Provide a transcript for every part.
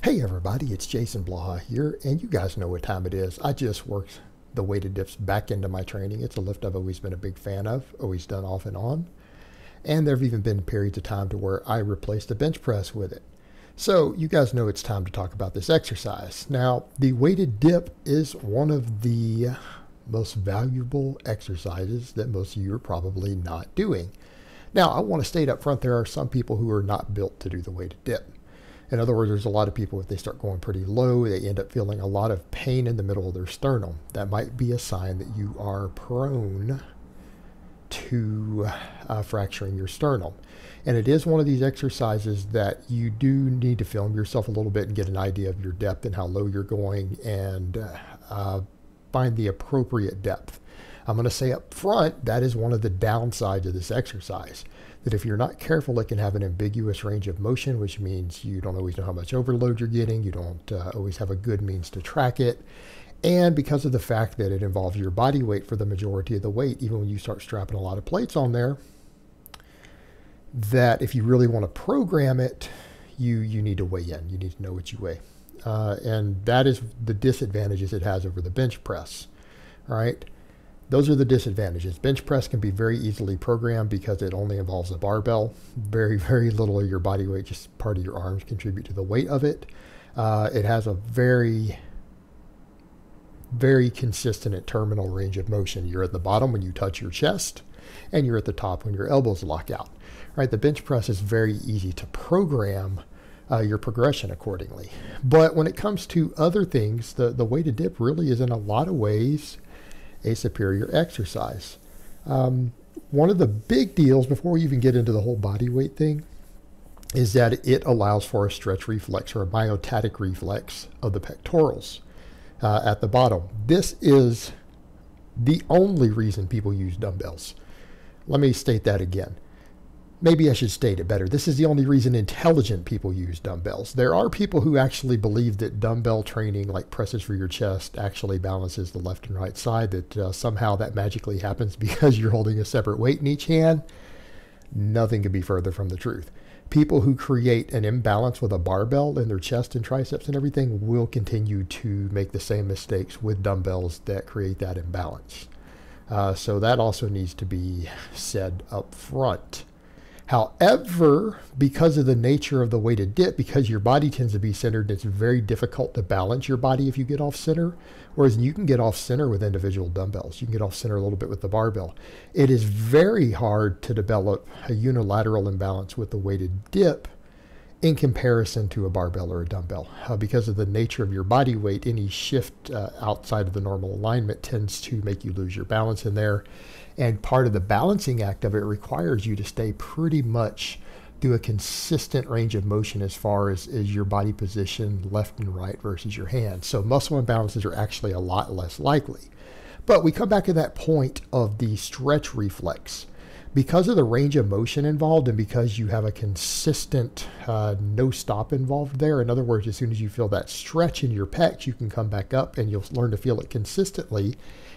Hey everybody, it's Jason Blaha here, and you guys know what time it is. I just worked the weighted dips back into my training. It's a lift I've always been a big fan of, always done off and on. And there have even been periods of time to where I replaced the bench press with it. So you guys know it's time to talk about this exercise. Now, the weighted dip is one of the most valuable exercises that most of you are probably not doing. Now, I want to state up front, there are some people who are not built to do the weighted dip. In other words, there's a lot of people, if they start going pretty low, they end up feeling a lot of pain in the middle of their sternum. That might be a sign that you are prone to fracturing your sternum. And it is one of these exercises that you do need to film yourself a little bit and get an idea of your depth and how low you're going, and find the appropriate depth. I'm going to say up front, that is one of the downsides of this exercise. That if you're not careful, it can have an ambiguous range of motion, which means you don't always know how much overload you're getting. You don't always have a good means to track it. And because of the fact that it involves your body weight for the majority of the weight, even when you start strapping a lot of plates on there, that if you really want to program it, you need to weigh in. You need to know what you weigh. And that is the disadvantages it has over the bench press, right? Those are the disadvantages. Bench press can be very easily programmed because it only involves a barbell. Very, very little of your body weight, just part of your arms, contribute to the weight of it. It has a very, very consistent and terminal range of motion. You're at the bottom when you touch your chest, and you're at the top when your elbows lock out. Right? The bench press is very easy to program your progression accordingly. But when it comes to other things, the weighted dip really is in a lot of ways a superior exercise. One of the big deals before we even get into the whole body weight thing is that it allows for a stretch reflex or a myotatic reflex of the pectorals at the bottom. This is the only reason people use dumbbells. Let me state that again. Maybe I should state it better. This is the only reason intelligent people use dumbbells. There are people who actually believe that dumbbell training, like presses for your chest, actually balances the left and right side, that somehow that magically happens because you're holding a separate weight in each hand. Nothing could be further from the truth. People who create an imbalance with a barbell in their chest and triceps and everything will continue to make the same mistakes with dumbbells that create that imbalance. So that also needs to be said up front. However, because of the nature of the weighted dip, because your body tends to be centered, it's very difficult to balance your body if you get off center, whereas you can get off center with individual dumbbells. You can get off center a little bit with the barbell. It is very hard to develop a unilateral imbalance with the weighted dip in comparison to a barbell or a dumbbell. Because of the nature of your body weight, any shift outside of the normal alignment tends to make you lose your balance in there. And part of the balancing act of it requires you to stay pretty much do a consistent range of motion as far as your body position left and right versus your hands. So muscle imbalances are actually a lot less likely. But we come back to that point of the stretch reflex. Because of the range of motion involved and because you have a consistent no stop involved there, in other words, as soon as you feel that stretch in your pecs, you can come back up and you'll learn to feel it consistently,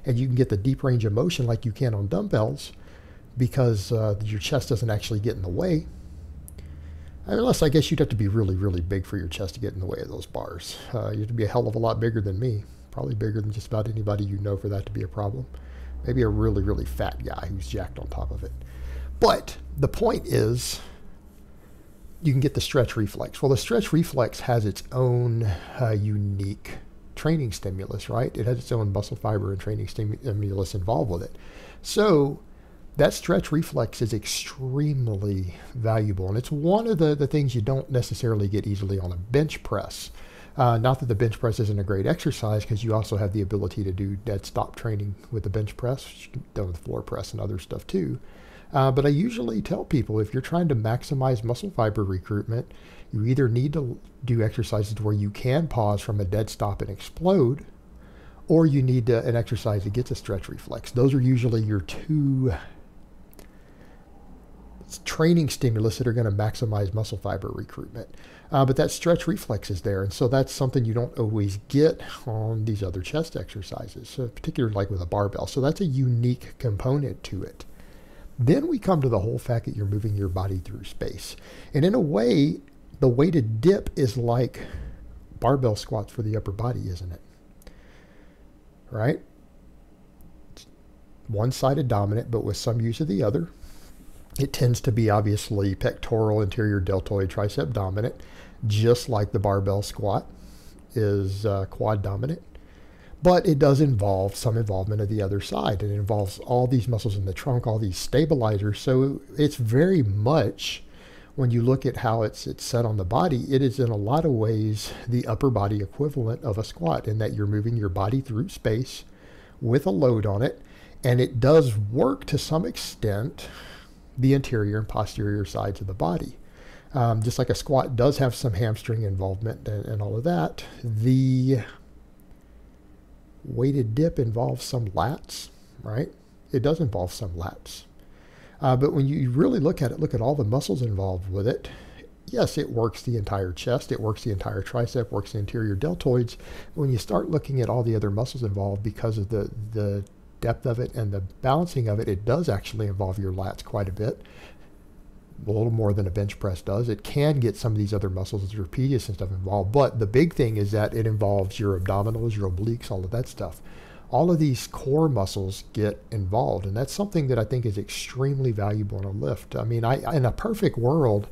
and you can get the deep range of motion like you can on dumbbells because your chest doesn't actually get in the way. Unless I guess you'd have to be really, really big for your chest to get in the way of those bars. You have to be a hell of a lot bigger than me, probably bigger than just about anybody you know for that to be a problem. Maybe a really, really fat guy who's jacked on top of it. But the point is, you can get the stretch reflex. Well, the stretch reflex has its own unique training stimulus, right? It has its own muscle fiber and training stimulus involved with it. So that stretch reflex is extremely valuable. And it's one of the things you don't necessarily get easily on a bench press. Not that the bench press isn't a great exercise, because you also have the ability to do dead stop training with the bench press, which you can do with the floor press and other stuff too. But I usually tell people, if you're trying to maximize muscle fiber recruitment, you either need to do exercises where you can pause from a dead stop and explode, or you need an exercise that gets a stretch reflex. Those are usually your two training stimulus that are going to maximize muscle fiber recruitment. But that stretch reflex is there, and so that's something you don't always get on these other chest exercises, particularly like with a barbell. So that's a unique component to it. Then we come to the whole fact that you're moving your body through space. And in a way, the weighted dip is like barbell squats for the upper body, isn't it? Right? One-sided dominant, but with some use of the other. It tends to be obviously pectoral, anterior deltoid, tricep dominant, just like the barbell squat is quad dominant. But it does involve some involvement of the other side. It involves all these muscles in the trunk, all these stabilizers. So it's very much, when you look at how it's set on the body, it is in a lot of ways the upper body equivalent of a squat, in that you're moving your body through space with a load on it. And it does work to some extent the anterior and posterior sides of the body. Just like a squat does have some hamstring involvement and all of that, the weighted dip involves some lats, right? It does involve some lats. But when you really look at it, look at all the muscles involved with it, yes, it works the entire chest, it works the entire tricep, works the anterior deltoids. When you start looking at all the other muscles involved, because of the depth of it and the balancing of it, it does actually involve your lats quite a bit. A little more than a bench press does. It can get some of these other muscles, the trapezius and stuff involved, but the big thing is that it involves your abdominals, your obliques, all of that stuff. All of these core muscles get involved, and that's something that I think is extremely valuable in a lift. I mean, in a perfect world,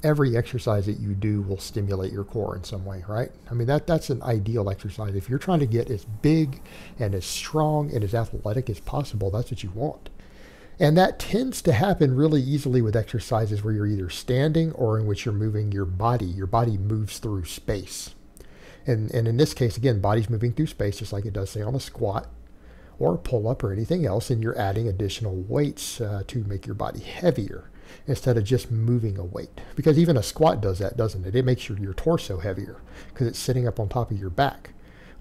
every exercise that you do will stimulate your core in some way, right? I mean, that's an ideal exercise. If you're trying to get as big and as strong and as athletic as possible, that's what you want. And that tends to happen really easily with exercises where you're either standing or in which you're moving your body. Your body moves through space. And in this case, again, body's moving through space just like it does, say, on a squat or a pull-up or anything else, and you're adding additional weights to make your body heavier instead of just moving a weight. Because even a squat does that, doesn't it? It makes your torso heavier because it's sitting up on top of your back.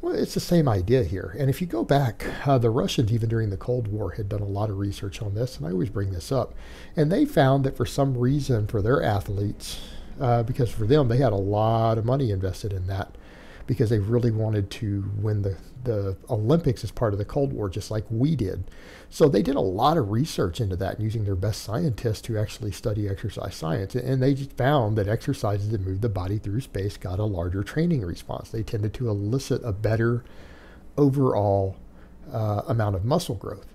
Well, it's the same idea here. And if you go back, the Russians, even during the Cold War, had done a lot of research on this, and I always bring this up. And they found that for some reason for their athletes, because for them, they had a lot of money invested in that, because they really wanted to win the Olympics as part of the Cold War, just like we did. So they did a lot of research into that, using their best scientists to actually study exercise science. And they just found that exercises that moved the body through space got a larger training response. They tended to elicit a better overall amount of muscle growth.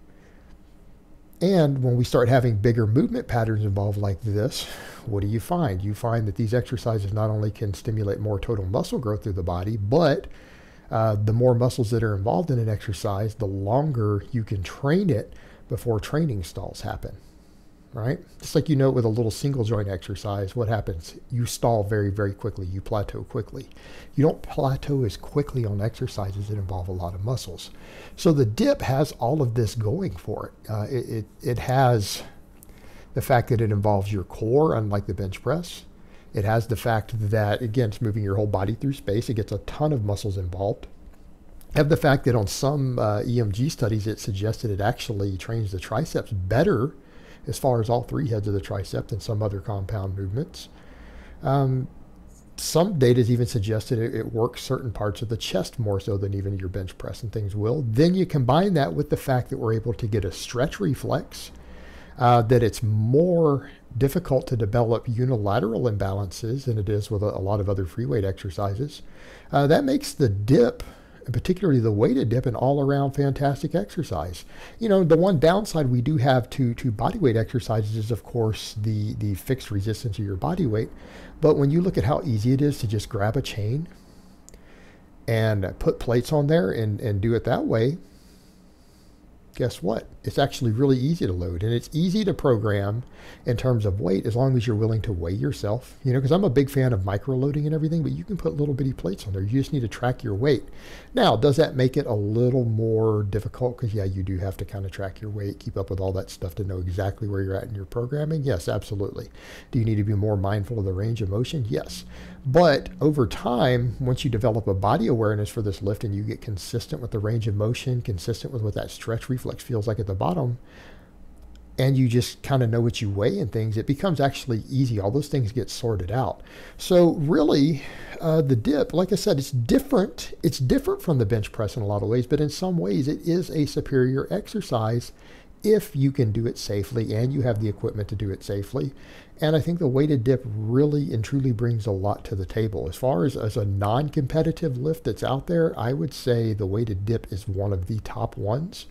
And when we start having bigger movement patterns involved like this, what do you find? You find that these exercises not only can stimulate more total muscle growth through the body, but the more muscles that are involved in an exercise, the longer you can train it before training stalls happen, right? Just like you know with a little single joint exercise, what happens? You stall very, very quickly. You plateau quickly. You don't plateau as quickly on exercises that involve a lot of muscles. So the dip has all of this going for it. It has the fact that it involves your core, unlike the bench press. It has the fact that, again, it's moving your whole body through space. It gets a ton of muscles involved. Have the fact that on some EMG studies, it suggested it actually trains the triceps better as far as all three heads of the tricep than some other compound movements. Some data has even suggested it works certain parts of the chest more so than even your bench press and things will. Then you combine that with the fact that we're able to get a stretch reflex, that it's more difficult to develop unilateral imbalances than it is with a lot of other free weight exercises. That makes the dip, and particularly the weighted dip, an all-around fantastic exercise. You know, the one downside we do have to body weight exercises is, of course, the fixed resistance of your body weight. But when you look at how easy it is to just grab a chain and put plates on there and do it that way, guess what? It's actually really easy to load, and it's easy to program in terms of weight as long as you're willing to weigh yourself. You know, because I'm a big fan of micro loading and everything, but you can put little bitty plates on there. You just need to track your weight. Now, does that make it a little more difficult? Because yeah, you do have to kind of track your weight, keep up with all that stuff to know exactly where you're at in your programming. Yes, absolutely. Do you need to be more mindful of the range of motion? Yes. But over time, once you develop a body awareness for this lift and you get consistent with the range of motion, consistent with what that stretch reflex feels like at the bottom, and you just kind of know what you weigh and things, it becomes actually easy. All those things get sorted out. So really, the dip, like I said, it's different. It's different from the bench press in a lot of ways, but in some ways it is a superior exercise if you can do it safely and you have the equipment to do it safely. And I think the weighted dip really and truly brings a lot to the table. As far as a non-competitive lift that's out there, I would say the weighted dip is one of the top ones.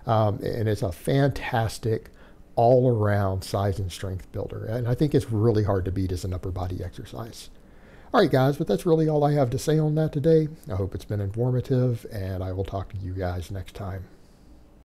And it's a fantastic all-around size and strength builder. And I think it's really hard to beat as an upper body exercise. All right, guys, but that's really all I have to say on that today. I hope it's been informative, and I will talk to you guys next time.